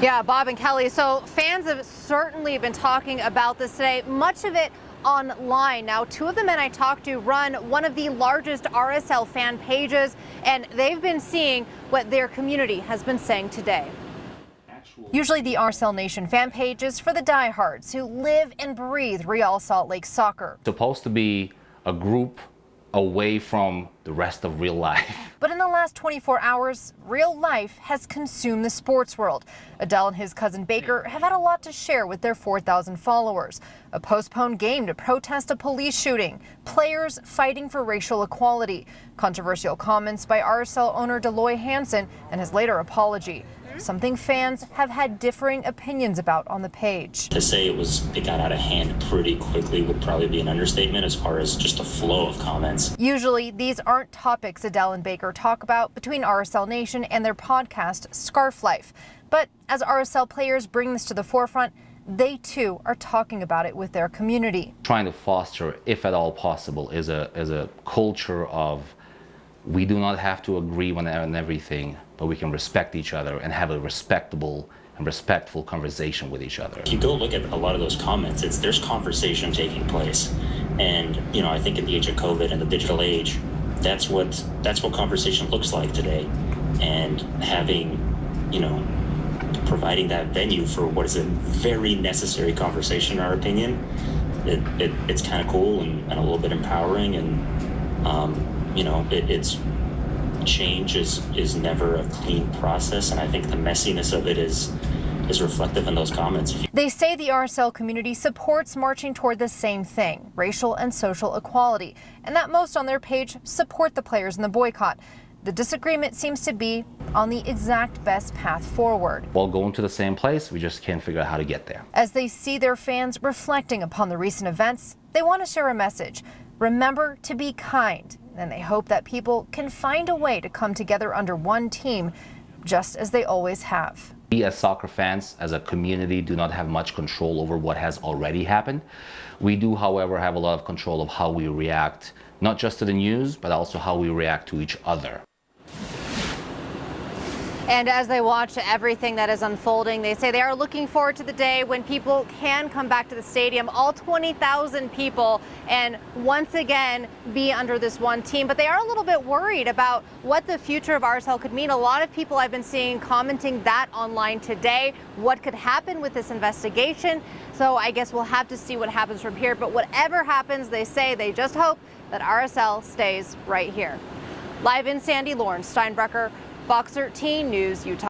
Yeah, Bob and Kelly. So fans have certainly been talking about this today, much of it online. Now, two of the men I talked to run one of the largest RSL fan pages, and they've been seeing what their community has been saying today. Usually the RSL Nation fan page is for the diehards who live and breathe Real Salt Lake soccer. Supposed to be a group away from the rest of real life. But in the last 24 hours, real life has consumed the sports world. Adele and his cousin Baker have had a lot to share with their 4,000 followers. A postponed game to protest a police shooting, players fighting for racial equality, controversial comments by RSL owner Deloy Hansen, and his later apology. Something fans have had differing opinions about on the page. To say it got out of hand pretty quickly would probably be an understatement as far as just a flow of comments. Usually these aren't topics Adele and Baker talk about between RSL Nation and their podcast Scarf Life. But as RSL players bring this to the forefront, they too are talking about it with their community. Trying to foster, if at all possible, is a culture of we do not have to agree on everything, but we can respect each other and have a respectable and respectful conversation with each other. If you go look at a lot of those comments, there's conversation taking place. And, I think in the age of COVID and the digital age, that's what conversation looks like today. And having, providing that venue for what is a very necessary conversation, in our opinion, it's kind of cool and a little bit empowering. And, it's change is never a clean process, and I think the messiness of it is reflective in those comments. They say the RSL community supports marching toward the same thing, racial and social equality, and that most on their page support the players in the boycott. The disagreement seems to be on the exact best path forward. While going to the same place, we just can't figure out how to get there. As they see their fans reflecting upon the recent events, they want to share a message. Remember to be kind, and they hope that people can find a way to come together under one team, just as they always have. We as soccer fans, as a community, do not have much control over what has already happened. We do, however, have a lot of control of how we react, not just to the news, but also how we react to each other. And as they watch everything that is unfolding, they say they are looking forward to the day when people can come back to the stadium, all 20,000 people, and once again be under this one team. But they are a little bit worried about what the future of RSL could mean. A lot of people I've been seeing commenting that online today, what could happen with this investigation. So I guess we'll have to see what happens from here. But whatever happens, they say they just hope that RSL stays right here. Live in Sandy, Lauren Steinbrecher, Fox 13 News, Utah.